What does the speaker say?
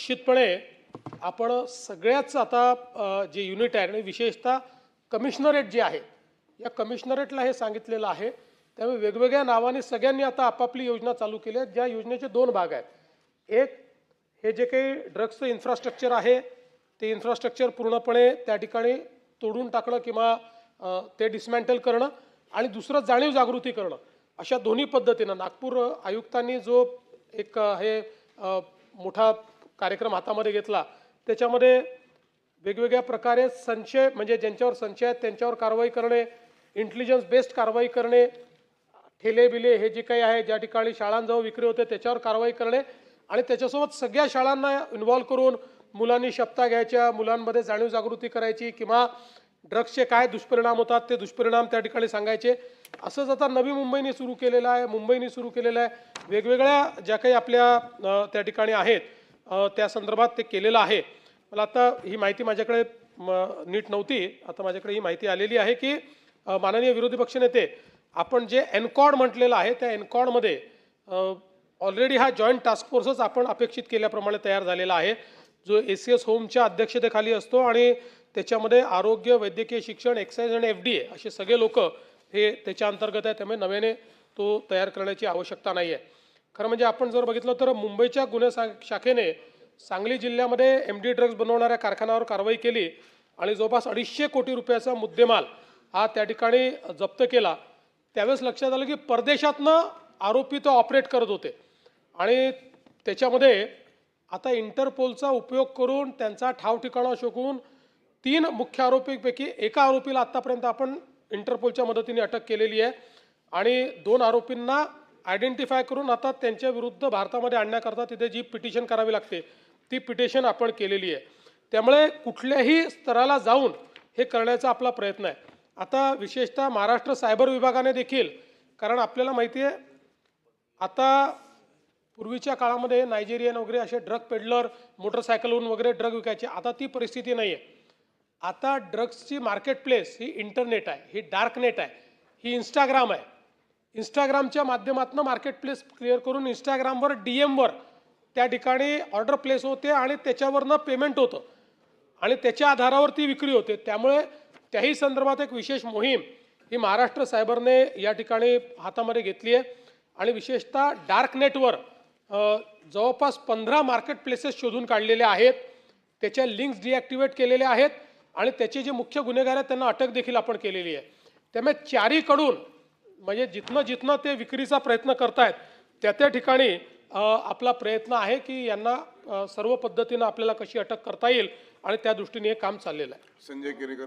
निश्चितपणे आपण सगळ्याच आता जे युनिट आहे आणि विशेषतः कमिशनरेट जे आहे या कमिशनरेटला हे सांगितलेलं आहे। त्यामुळे वेगवेगळ्या नावाने सगळ्यांनी आता आपापली योजना चालू केली आहे। ज्या योजनेचे दोन भाग आहेत। एक हे जे काही ड्रग्सचं इन्फ्रास्ट्रक्चर आहे ते इन्फ्रास्ट्रक्चर पूर्णपणे त्या ठिकाणी तोडून टाकणं किंवा ते डिसमॅन्टल करणं आणि दुसरं जाणीव जागृती करणं। अशा दोन्ही पद्धतीनं नागपूर आयुक्तांनी जो एक हे मोठा कार्यक्रम हातामध्ये घेतला त्याच्यामध्ये वेगवेगळ्या प्रकारे संशय म्हणजे ज्यांच्यावर संशय आहेत त्यांच्यावर कारवाई करणे, इंटेलिजन्स बेस्ड कारवाई करणे, ठेले बिले हे जे काही आहे ज्या ठिकाणी शाळांजवळ विक्री होते त्याच्यावर कारवाई करणे आणि त्याच्यासोबत सगळ्या शाळांना इन्व्हॉल्व करून मुलांनी शपथा घ्यायच्या, मुलांमध्ये जाणीव जागृती करायची किंवा ड्रग्सचे काय दुष्परिणाम होतात ते दुष्परिणाम त्या ठिकाणी सांगायचे। असंच आता नवी मुंबईने सुरू केलेलं आहे, मुंबईने सुरू केलेलं आहे। वेगवेगळ्या ज्या काही आपल्या त्या ठिकाणी आहेत त्या संदर्भात ते केलेलं आहे। मला आता ही माहिती माझ्याकडे नीट नव्हती, आता माझ्याकडे ही माहिती आलेली आहे की माननीय विरोधी पक्षनेते आपण जे एनकॉर्ड म्हटलेलं आहे त्या एनकॉर्डमध्ये ऑलरेडी हा जॉईंट टास्क फोर्सच आपण अपेक्षित केल्याप्रमाणे तयार झालेला आहे जो ACS होमच्या अध्यक्षतेखाली असतो आणि त्याच्यामध्ये आरोग्य, वैद्यकीय शिक्षण, एक्साइज आणि FDA असे सगळे लोक हे त्याच्या अंतर्गत आहे। त्यामुळे नव्याने तो तयार करण्याची आवश्यकता नाही आहे। खरं म्हणजे आपण जर बघितलं तर मुंबईच्या गुन्हे शाखेने सांगली जिल्ह्यामध्ये MD ड्रग्ज बनवणाऱ्या कारखान्यावर कारवाई केली आणि जवळपास 250 कोटी रुपयाचा मुद्देमाल हा त्या ठिकाणी जप्त केला। त्यावेळेस लक्षात आलं की परदेशातनं आरोपी तो ऑपरेट करत होते आणि त्याच्यामध्ये आता इंटरपोलचा उपयोग करून त्यांचा ठाव ठिकाणा शोधून 3 मुख्य आरोपींपैकी एका आरोपीला आतापर्यंत आपण इंटरपोलच्या मदतीने अटक केलेली आहे आणि 2 आरोपींना आयडेंटिफाय करून आता त्यांच्या विरुद्ध भारतामध्ये आणण्याकरता तिथे जी पिटिशन करावी लागते ती पिटिशन आपण केलेली आहे। त्यामुळे कुठल्याही स्तराला जाऊन हे करण्याचा आपला प्रयत्न आहे। आता विशेषतः महाराष्ट्र सायबर विभागाने देखील, कारण आपल्याला माहिती आहे आता पूर्वीच्या काळामध्ये नायजेरियन वगैरे असे ड्रग पेडलर मोटरसायकलवरून वगैरे ड्रग विकायचे, आता ती परिस्थिती नाही आहे। आता ड्रग्सची मार्केट प्लेस ही इंटरनेट आहे, ही डार्क नेट आहे, ही इंस्टाग्राम आहे। इंस्टाग्रामच्या माध्यमातून मार्केट प्लेस क्लिअर करून इंस्टाग्रामवर DM त्या ठिकाणी ऑर्डर प्लेस होते आणि त्याच्यावरनं पेमेंट होतं आणि त्याच्या आधारावर ती विक्री होते। त्यामुळे त्याही संदर्भात एक विशेष मोहीम ही महाराष्ट्र सायबरने या ठिकाणी हातामध्ये घेतली आहे आणि विशेषतः डार्क नेटवर जवळपास 15 मार्केट प्लेसेस शोधून काढलेले आहेत, त्याच्या लिंक्स डिॲक्टिवेट केलेले आहेत आणि त्याचे जे मुख्य गुन्हेगार आहेत त्यांना अटक देखील आपण केलेली आहे। त्यामुळे चारीकडून म्हणजे जिथनं ते विक्रीचा प्रयत्न करतायत त्या ठिकाणी आपला प्रयत्न आहे की यांना सर्व पद्धतीनं आपल्याला कशी अटक करता येईल आणि त्या दृष्टीने हे काम चाललेलं आहे। संजय केरेकर।